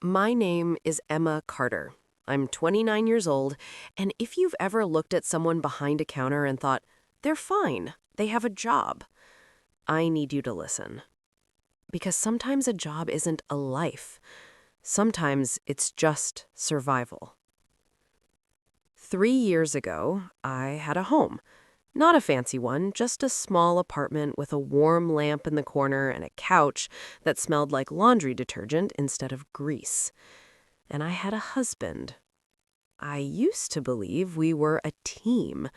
My name is Emma Carter. I'm 29 years old, and if you've ever looked at someone behind a counter and thought, they're fine, they have a job, I need you to listen. Because sometimes a job isn't a life. Sometimes it's just survival. 3 years ago, I had a home. Not a fancy one, just a small apartment with a warm lamp in the corner and a couch that smelled like laundry detergent instead of grease. And I had a husband. I used to believe we were a team.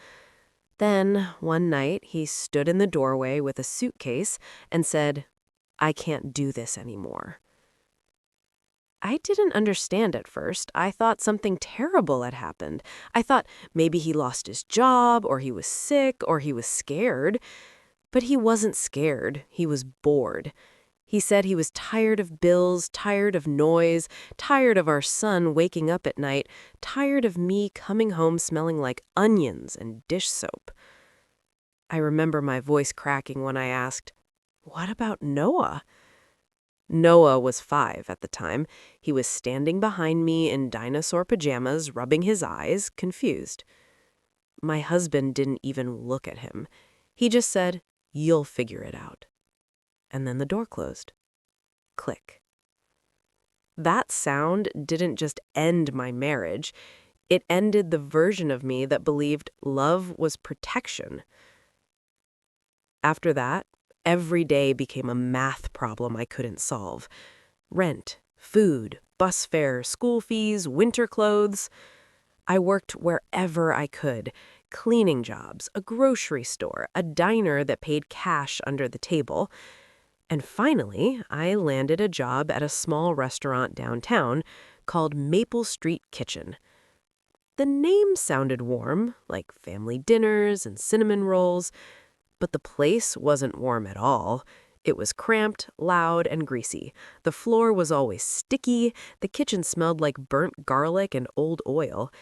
Then, one night, he stood in the doorway with a suitcase and said, "I can't do this anymore." I didn't understand at first. I thought something terrible had happened. I thought maybe he lost his job, or he was sick, or he was scared. But he wasn't scared. He was bored. He said he was tired of bills, tired of noise, tired of our son waking up at night, tired of me coming home smelling like onions and dish soap. I remember my voice cracking when I asked, "What about Noah?" Noah was 5 at the time. He was standing behind me in dinosaur pajamas, rubbing his eyes, confused. My husband didn't even look at him. He just said, "You'll figure it out." And then the door closed. Click. That sound didn't just end my marriage, it ended the version of me that believed love was protection. After that, every day became a math problem I couldn't solve. Rent, food, bus fare, school fees, winter clothes. I worked wherever I could. Cleaning jobs, a grocery store, a diner that paid cash under the table. And finally, I landed a job at a small restaurant downtown called Maple Street Kitchen. The name sounded warm, like family dinners and cinnamon rolls, but the place wasn't warm at all. It was cramped, loud, and greasy. The floor was always sticky, the kitchen smelled like burnt garlic and old oil,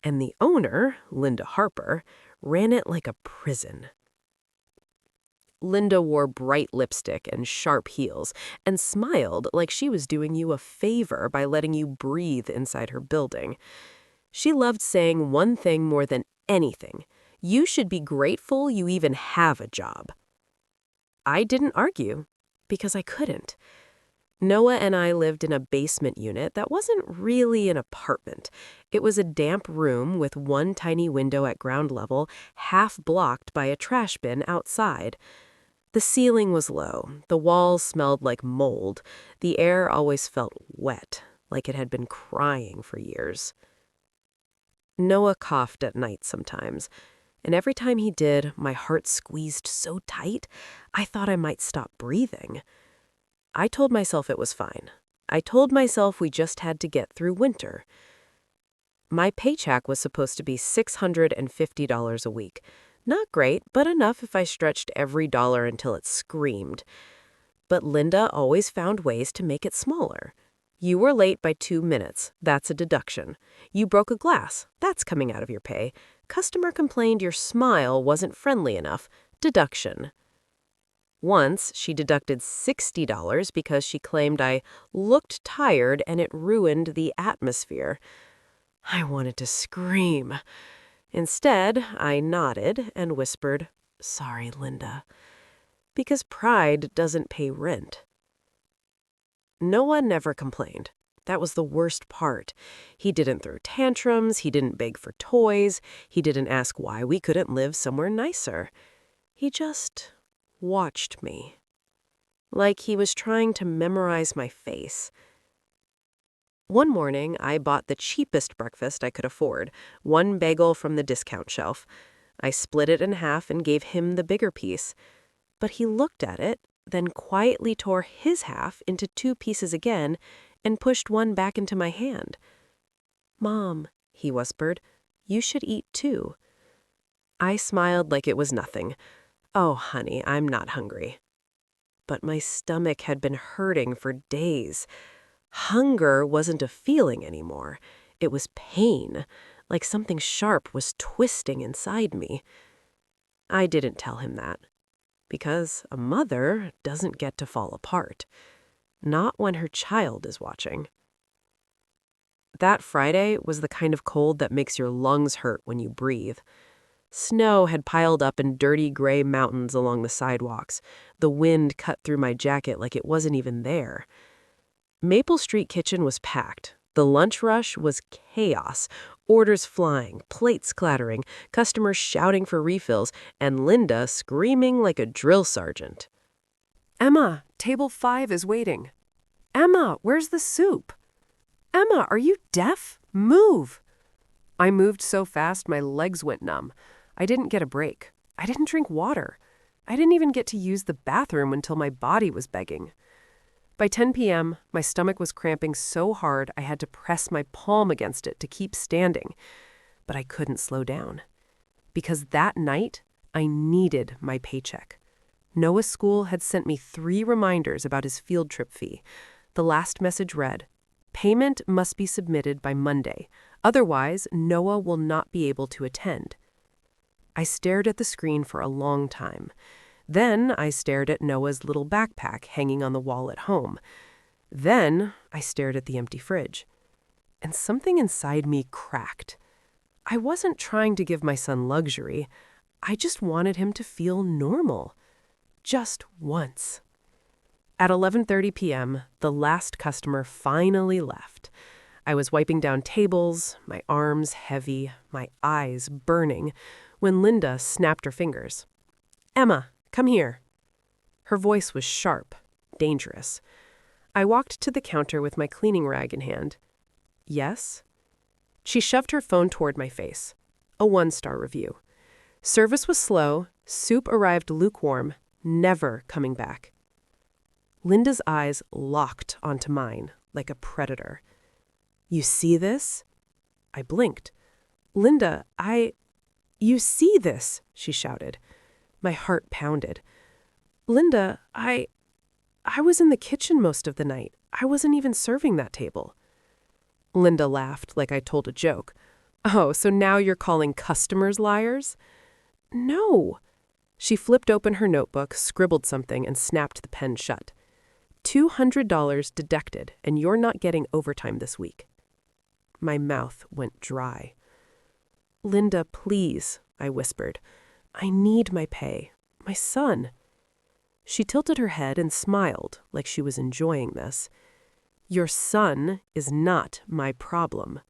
and the owner, Linda Harper, ran it like a prison. Linda wore bright lipstick and sharp heels and smiled like she was doing you a favor by letting you breathe inside her building. She loved saying one thing more than anything: you should be grateful you even have a job. I didn't argue because I couldn't. Noah and I lived in a basement unit that wasn't really an apartment. It was a damp room with one tiny window at ground level, half blocked by a trash bin outside. The ceiling was low, the walls smelled like mold, the air always felt wet, like it had been crying for years. Noah coughed at night sometimes, and every time he did, my heart squeezed so tight, I thought I might stop breathing. I told myself it was fine. I told myself we just had to get through winter. My paycheck was supposed to be $650 a week. Not great, but enough if I stretched every dollar until it screamed. But Linda always found ways to make it smaller. You were late by 2 minutes. That's a deduction. You broke a glass. That's coming out of your pay. Customer complained your smile wasn't friendly enough. Deduction. Once, she deducted $60 because she claimed I looked tired and it ruined the atmosphere. I wanted to scream. Instead, I nodded and whispered, "Sorry, Linda," because pride doesn't pay rent. Noah never complained. That was the worst part. He didn't throw tantrums, he didn't beg for toys, he didn't ask why we couldn't live somewhere nicer. He just watched me, like he was trying to memorize my face. One morning, I bought the cheapest breakfast I could afford, one bagel from the discount shelf. I split it in half and gave him the bigger piece. But he looked at it, then quietly tore his half into 2 pieces again and pushed one back into my hand. "Mom," he whispered, "you should eat too." I smiled like it was nothing. "Oh, honey, I'm not hungry." But my stomach had been hurting for days. Hunger wasn't a feeling anymore. It was pain, like something sharp was twisting inside me. I didn't tell him that, because a mother doesn't get to fall apart. Not when her child is watching. That Friday was the kind of cold that makes your lungs hurt when you breathe. Snow had piled up in dirty gray mountains along the sidewalks. The wind cut through my jacket like it wasn't even there. Maple Street Kitchen was packed. The lunch rush was chaos. Orders flying, plates clattering, customers shouting for refills, and Linda screaming like a drill sergeant. "Emma, table 5 is waiting. Emma, where's the soup? Emma, are you deaf? Move!" I moved so fast my legs went numb. I didn't get a break. I didn't drink water. I didn't even get to use the bathroom until my body was begging. By 10 p.m., my stomach was cramping so hard I had to press my palm against it to keep standing. But I couldn't slow down. Because that night, I needed my paycheck. Noah's school had sent me 3 reminders about his field trip fee. The last message read, "Payment must be submitted by Monday. Otherwise, Noah will not be able to attend." I stared at the screen for a long time. Then I stared at Noah's little backpack hanging on the wall at home. Then I stared at the empty fridge. And something inside me cracked. I wasn't trying to give my son luxury. I just wanted him to feel normal. Just once. At 11:30 p.m., the last customer finally left. I was wiping down tables, my arms heavy, my eyes burning, when Linda snapped her fingers. "Emma, come here." Her voice was sharp, dangerous. I walked to the counter with my cleaning rag in hand. "Yes?" She shoved her phone toward my face. A 1-star review. Service was slow, soup arrived lukewarm, never coming back. Linda's eyes locked onto mine like a predator. "You see this?" I blinked. "Linda, You see this," she shouted. My heart pounded. "Linda, I was in the kitchen most of the night. I wasn't even serving that table." Linda laughed like I told a joke. "Oh, so now you're calling customers liars?" "No." She flipped open her notebook, scribbled something, and snapped the pen shut. $200 deducted, and you're not getting overtime this week." My mouth went dry. "Linda, please," I whispered. "I need my pay. My son." She tilted her head and smiled like she was enjoying this. "Your son is not my problem."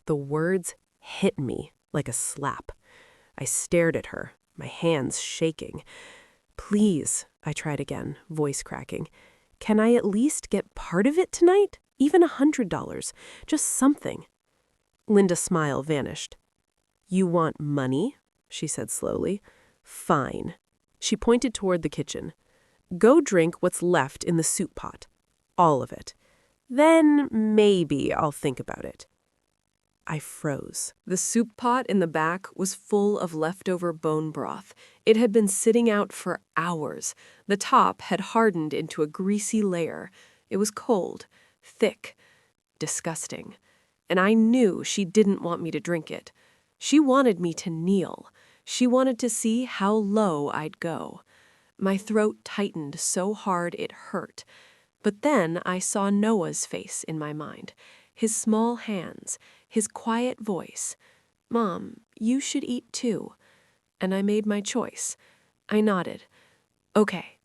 The words hit me like a slap. I stared at her, my hands shaking. "Please," I tried again, voice cracking. "Can I at least get part of it tonight? Even $100. Just something." Linda's smile vanished. "You want money?" she said slowly. "Fine." She pointed toward the kitchen. "Go drink what's left in the soup pot. All of it. Then maybe I'll think about it." I froze. The soup pot in the back was full of leftover bone broth. It had been sitting out for hours. The top had hardened into a greasy layer. It was cold, thick, disgusting. And I knew she didn't want me to drink it. She wanted me to kneel. She wanted to see how low I'd go. My throat tightened so hard it hurt. But then I saw Noah's face in my mind, his small hands, his quiet voice. "Mom, you should eat too." And I made my choice. I nodded. "Okay."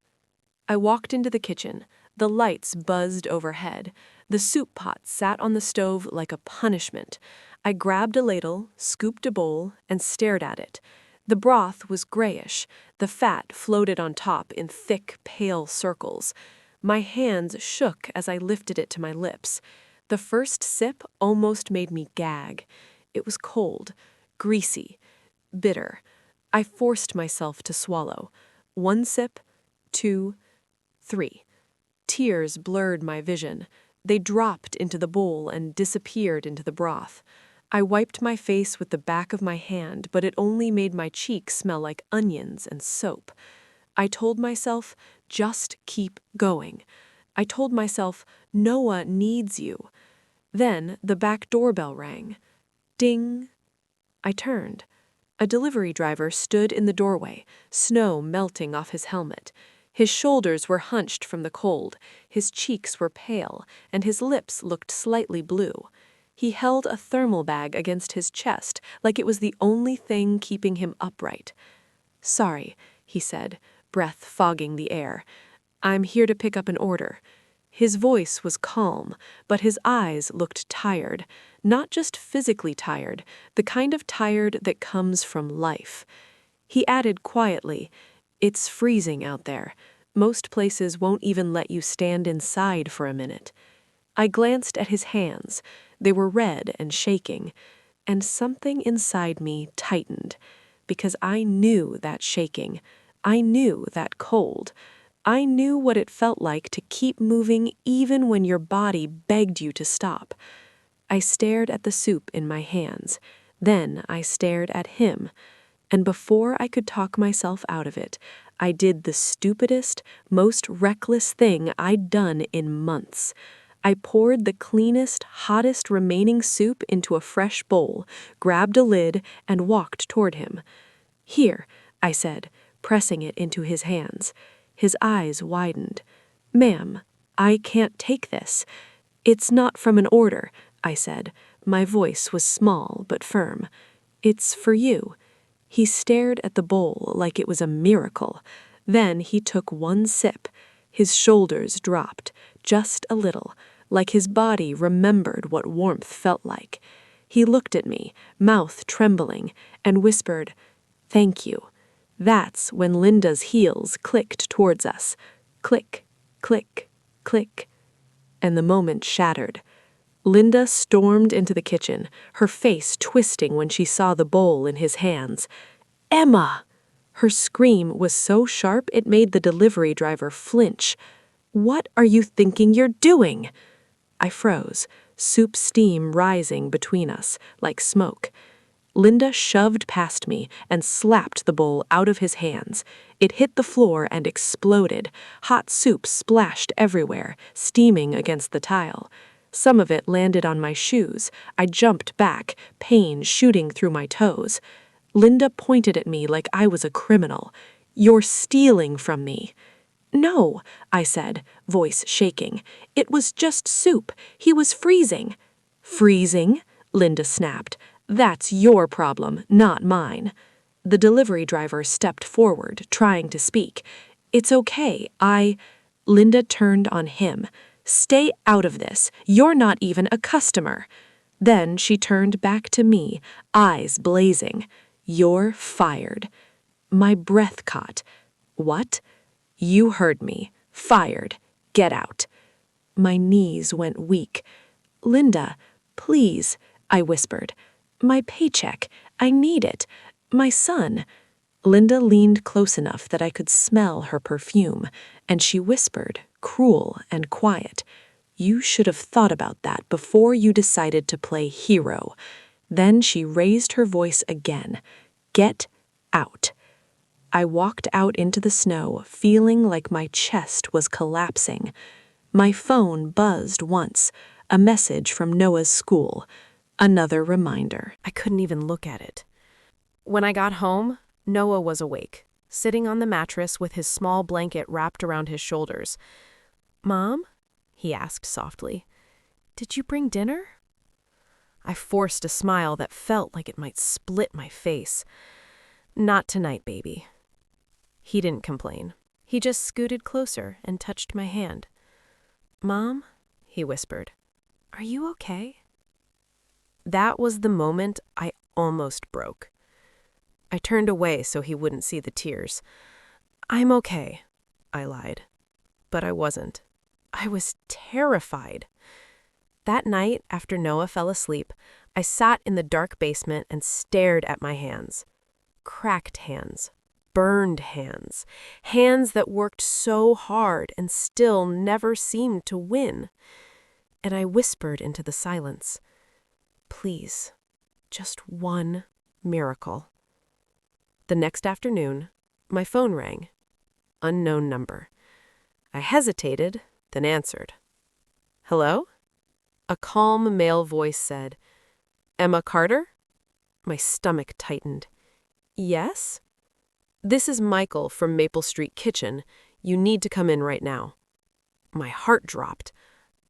I walked into the kitchen. The lights buzzed overhead. The soup pot sat on the stove like a punishment. I grabbed a ladle, scooped a bowl, and stared at it. The broth was grayish. The fat floated on top in thick, pale circles. My hands shook as I lifted it to my lips. The first sip almost made me gag. It was cold, greasy, bitter. I forced myself to swallow. 1 sip, 2, 3. Tears blurred my vision. They dropped into the bowl and disappeared into the broth. I wiped my face with the back of my hand, but it only made my cheeks smell like onions and soap. I told myself, just keep going. I told myself, Noah needs you. Then the back doorbell rang. Ding. I turned. A delivery driver stood in the doorway, snow melting off his helmet. His shoulders were hunched from the cold, his cheeks were pale, and his lips looked slightly blue. He held a thermal bag against his chest like it was the only thing keeping him upright. "Sorry," he said, breath fogging the air. "I'm here to pick up an order." His voice was calm, but his eyes looked tired, not just physically tired, the kind of tired that comes from life. He added quietly, "It's freezing out there. Most places won't even let you stand inside for a minute." I glanced at his hands. They were red and shaking, and something inside me tightened, because I knew that shaking. I knew that cold. I knew what it felt like to keep moving even when your body begged you to stop. I stared at the soup in my hands. Then I stared at him. And before I could talk myself out of it, I did the stupidest, most reckless thing I'd done in months. I poured the cleanest, hottest remaining soup into a fresh bowl, grabbed a lid, and walked toward him. "Here," I said, pressing it into his hands. His eyes widened. "Ma'am, I can't take this." "It's not from an order," I said. My voice was small but firm. "It's for you." He stared at the bowl like it was a miracle. Then he took one sip. His shoulders dropped, just a little, like his body remembered what warmth felt like. He looked at me, mouth trembling, and whispered, "Thank you." That's when Linda's heels clicked towards us. Click, click, click. And the moment shattered. Linda stormed into the kitchen, her face twisting when she saw the bowl in his hands. "Emma!" Her scream was so sharp it made the delivery driver flinch. "What are you thinking you're doing?" I froze, soup steam rising between us, like smoke. Linda shoved past me and slapped the bowl out of his hands. It hit the floor and exploded. Hot soup splashed everywhere, steaming against the tile. Some of it landed on my shoes. I jumped back, pain shooting through my toes. Linda pointed at me like I was a criminal. "You're stealing from me." "No," I said, voice shaking. "It was just soup. He was freezing." "Freezing?" Linda snapped. "That's your problem, not mine." The delivery driver stepped forward, trying to speak. "It's okay, Linda turned on him. "Stay out of this. You're not even a customer." Then she turned back to me, eyes blazing. "You're fired." My breath caught. "What?" "You heard me. Fired. Get out." My knees went weak. "Linda, please," I whispered. "My paycheck. I need it. My son." Linda leaned close enough that I could smell her perfume, and she whispered, cruel and quiet, "You should have thought about that before you decided to play hero." Then she raised her voice again. "Get out." I walked out into the snow, feeling like my chest was collapsing. My phone buzzed once, a message from Noah's school. Another reminder. I couldn't even look at it. When I got home, Noah was awake, sitting on the mattress with his small blanket wrapped around his shoulders. "Mom?" he asked softly. "Did you bring dinner?" I forced a smile that felt like it might split my face. "Not tonight, baby." He didn't complain. He just scooted closer and touched my hand. "Mom?" he whispered. "Are you okay?" That was the moment I almost broke. I turned away so he wouldn't see the tears. "I'm okay," I lied. But I wasn't. I was terrified. That night, after Noah fell asleep, I sat in the dark basement and stared at my hands. Cracked hands. Burned hands. Hands that worked so hard and still never seemed to win. And I whispered into the silence, "Please, just one miracle." The next afternoon, my phone rang. Unknown number. I hesitated, then answered. "Hello?" A calm male voice said, "Emma Carter?" My stomach tightened. "Yes?" "This is Michael from Maple Street Kitchen. You need to come in right now." My heart dropped.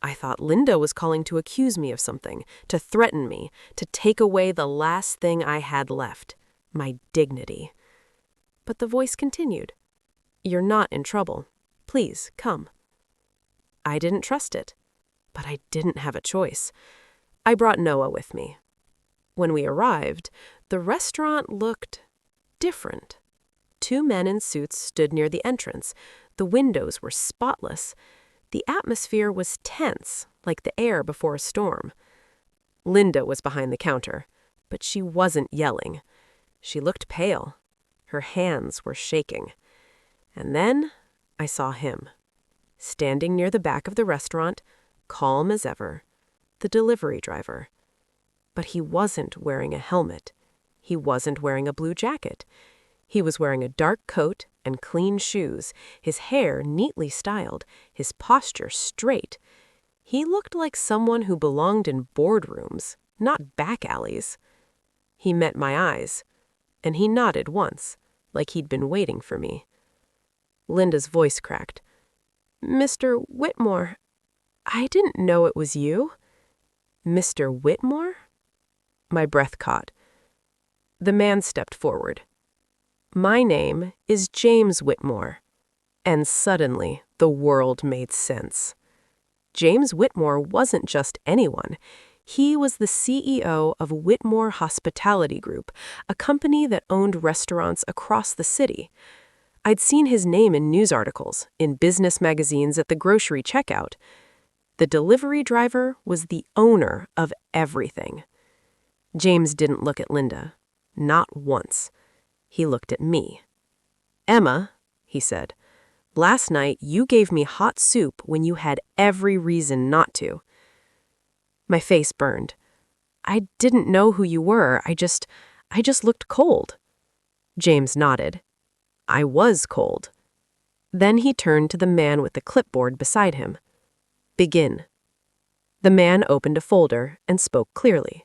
I thought Linda was calling to accuse me of something, to threaten me, to take away the last thing I had left, my dignity. But the voice continued. You're not in trouble. Please, come. I didn't trust it, but I didn't have a choice. I brought Noah with me. When we arrived, the restaurant looked different. 2 men in suits stood near the entrance. The windows were spotless. The atmosphere was tense, like the air before a storm. Linda was behind the counter, but she wasn't yelling. She looked pale. Her hands were shaking. And then I saw him, standing near the back of the restaurant, calm as ever, the delivery driver. But he wasn't wearing a helmet. He wasn't wearing a blue jacket. He was wearing a dark coat and clean shoes, his hair neatly styled, his posture straight. He looked like someone who belonged in boardrooms, not back alleys. He met my eyes, and he nodded once, like he'd been waiting for me. Linda's voice cracked. Mr. Whitmore, I didn't know it was you. Mr. Whitmore? My breath caught. The man stepped forward. My name is James Whitmore. And suddenly, the world made sense. James Whitmore wasn't just anyone. He was the CEO of Whitmore Hospitality Group, a company that owned restaurants across the city. I'd seen his name in news articles, in business magazines at the grocery checkout. The delivery driver was the owner of everything. James didn't look at Linda. Not once. He looked at me. Emma, he said, last night you gave me hot soup when you had every reason not to. My face burned. I didn't know who you were. I just looked cold. James nodded. I was cold. Then he turned to the man with the clipboard beside him. Begin. The man opened a folder and spoke clearly.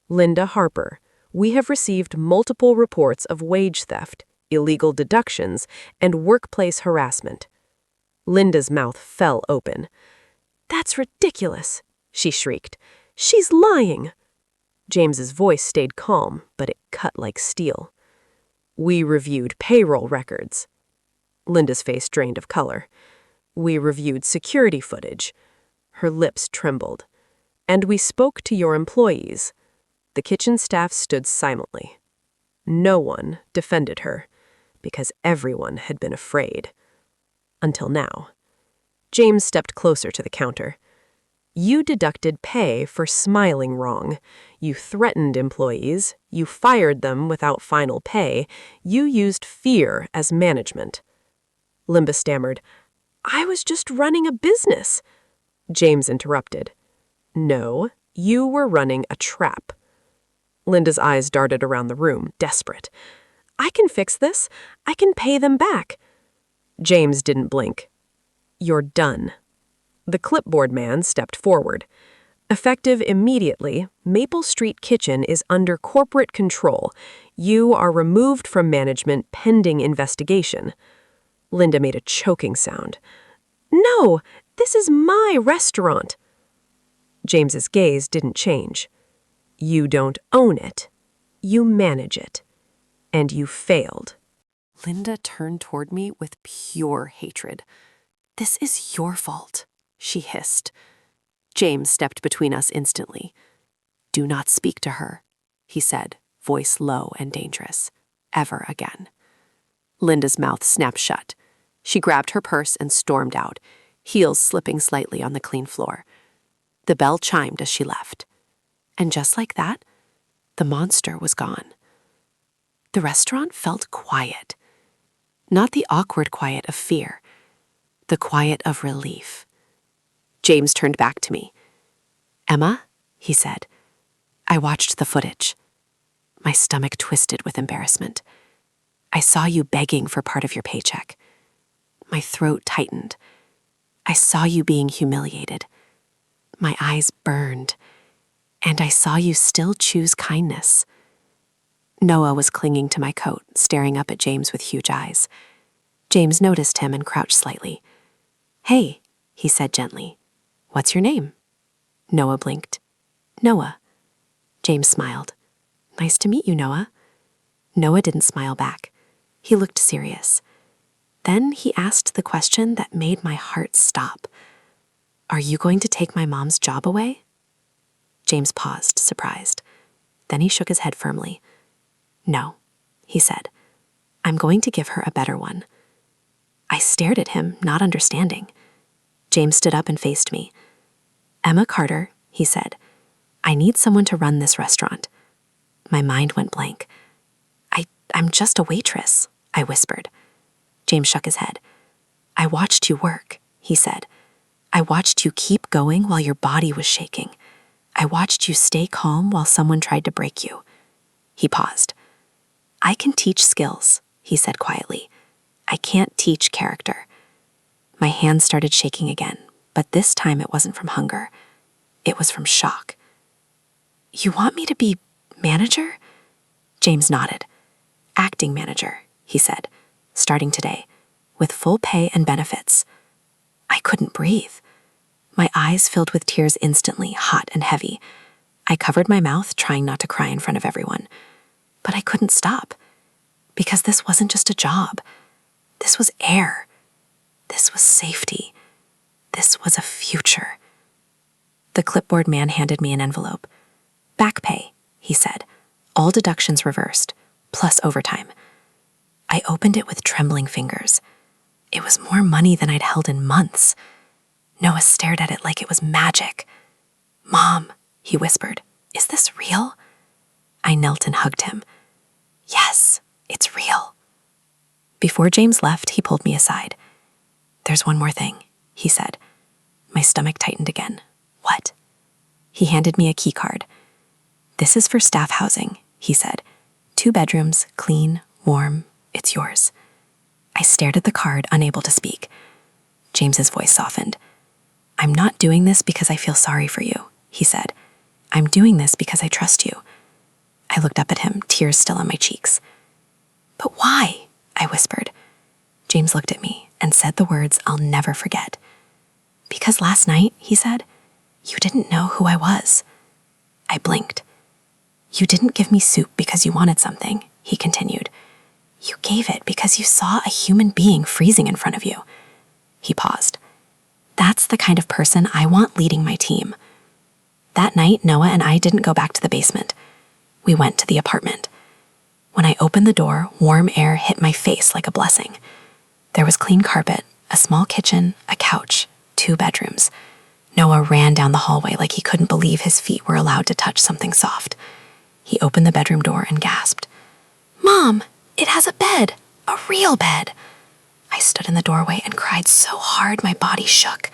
Linda Harper, we have received multiple reports of wage theft, illegal deductions, and workplace harassment. Linda's mouth fell open. That's ridiculous, she shrieked. She's lying. James's voice stayed calm, but it cut like steel. We reviewed payroll records. Linda's face drained of color. We reviewed security footage. Her lips trembled. And we spoke to your employees. The kitchen staff stood silently. No one defended her, because everyone had been afraid. Until now. James stepped closer to the counter. You deducted pay for smiling wrong. You threatened employees. You fired them without final pay. You used fear as management. Linda stammered, I was just running a business. James interrupted. No, you were running a trap. Linda's eyes darted around the room, desperate. I can fix this. I can pay them back. James didn't blink. You're done. The clipboard man stepped forward. Effective immediately, Maple Street Kitchen is under corporate control. You are removed from management pending investigation. Linda made a choking sound. No, this is my restaurant. James's gaze didn't change. You don't own it. You manage it. And you failed. Linda turned toward me with pure hatred. This is your fault, she hissed. James stepped between us instantly. Do not speak to her, he said, voice low and dangerous. Ever again. Linda's mouth snapped shut. She grabbed her purse and stormed out, heels slipping slightly on the clean floor. The bell chimed as she left. And just like that, the monster was gone. The restaurant felt quiet. Not the awkward quiet of fear, the quiet of relief. James turned back to me. Emma, he said. I watched the footage. My stomach twisted with embarrassment. I saw you begging for part of your paycheck. My throat tightened. I saw you being humiliated. My eyes burned. And I saw you still choose kindness. Noah was clinging to my coat, staring up at James with huge eyes. James noticed him and crouched slightly. Hey, he said gently. "What's your name?" Noah blinked. "Noah." James smiled. "Nice to meet you, Noah." Noah didn't smile back. He looked serious. Then he asked the question that made my heart stop. "Are you going to take my mom's job away?" James paused, surprised. Then he shook his head firmly. "No," he said. "I'm going to give her a better one." I stared at him, not understanding. James stood up and faced me. "Emma Carter," he said, "I need someone to run this restaurant." My mind went blank. I'm just a waitress," I whispered. James shook his head. "I watched you work," he said. "I watched you keep going while your body was shaking. I watched you stay calm while someone tried to break you." He paused. "I can teach skills," he said quietly. "I can't teach character." My hands started shaking again, but this time it wasn't from hunger. It was from shock. "You want me to be manager?" James nodded. "Acting manager," he said, "starting today, with full pay and benefits." I couldn't breathe. My eyes filled with tears instantly, hot and heavy. I covered my mouth, trying not to cry in front of everyone. But I couldn't stop, because this wasn't just a job. This was air. This was safety. This was a future. The clipboard man handed me an envelope. "Back pay," he said. "All deductions reversed, plus overtime." I opened it with trembling fingers. It was more money than I'd held in months. Noah stared at it like it was magic. "Mom," he whispered, "is this real?" I knelt and hugged him. "Yes, it's real." Before James left, he pulled me aside. "There's one more thing," he said. My stomach tightened again. "What?" He handed me a key card. "This is for staff housing," he said. "2 bedrooms, clean, warm. It's yours." I stared at the card, unable to speak. James's voice softened. "I'm not doing this because I feel sorry for you," he said. "I'm doing this because I trust you." I looked up at him, tears still on my cheeks. "But why?" I whispered. James looked at me and said the words I'll never forget. "Because last night," he said, "you didn't know who I was." I blinked. "You didn't give me soup because you wanted something," he continued. "You gave it because you saw a human being freezing in front of you." He paused. "That's the kind of person I want leading my team." That night, Noah and I didn't go back to the basement. We went to the apartment. When I opened the door, warm air hit my face like a blessing. There was clean carpet, a small kitchen, a couch, 2 bedrooms. Noah ran down the hallway like he couldn't believe his feet were allowed to touch something soft. He opened the bedroom door and gasped. "Mom, it has a bed, a real bed." I stood in the doorway and cried so hard my body shook.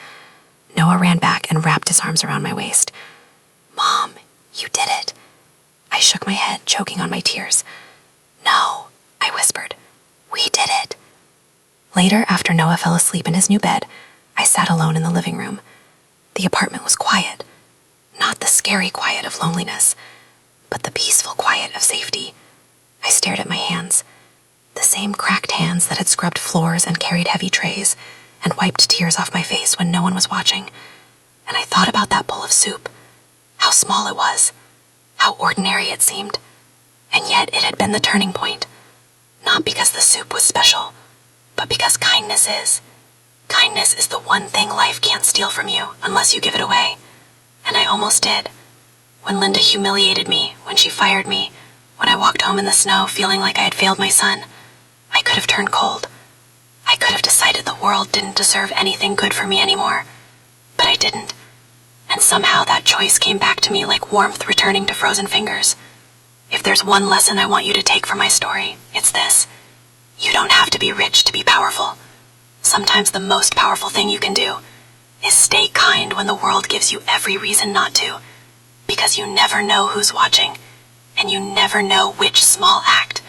Noah ran back and wrapped his arms around my waist. "Mom, you did it." I shook my head, choking on my tears. "No," I whispered. "We did it." Later, after Noah fell asleep in his new bed, I sat alone in the living room. The apartment was quiet. Not the scary quiet of loneliness, but the peaceful quiet of safety. I stared at my hands. The same cracked hands that had scrubbed floors and carried heavy trays and wiped tears off my face when no one was watching. And I thought about that bowl of soup. How small it was. How ordinary it seemed. And yet it had been the turning point. Not because the soup was special, but because kindness is. Kindness is the one thing life can't steal from you unless you give it away. And I almost did. When Linda humiliated me, when she fired me, when I walked home in the snow feeling like I had failed my son, I could have turned cold. I could have decided the world didn't deserve anything good for me anymore. But I didn't. And somehow that choice came back to me like warmth returning to frozen fingers. If there's one lesson I want you to take from my story, it's this. You don't have to be rich to be powerful. Sometimes the most powerful thing you can do is stay kind when the world gives you every reason not to, because you never know who's watching, and you never know which small act,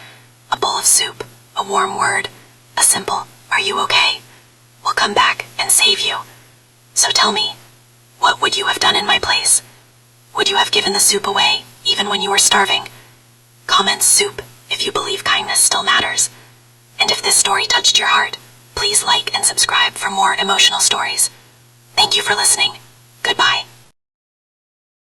a bowl of soup, a warm word, a simple, "Are you okay?" will come back and save you. So tell me, what would you have done in my place? Would you have given the soup away, even when you were starving? Comment soup if you believe kindness still matters. And if this story touched your heart, please like and subscribe for more emotional stories. Thank you for listening. Goodbye.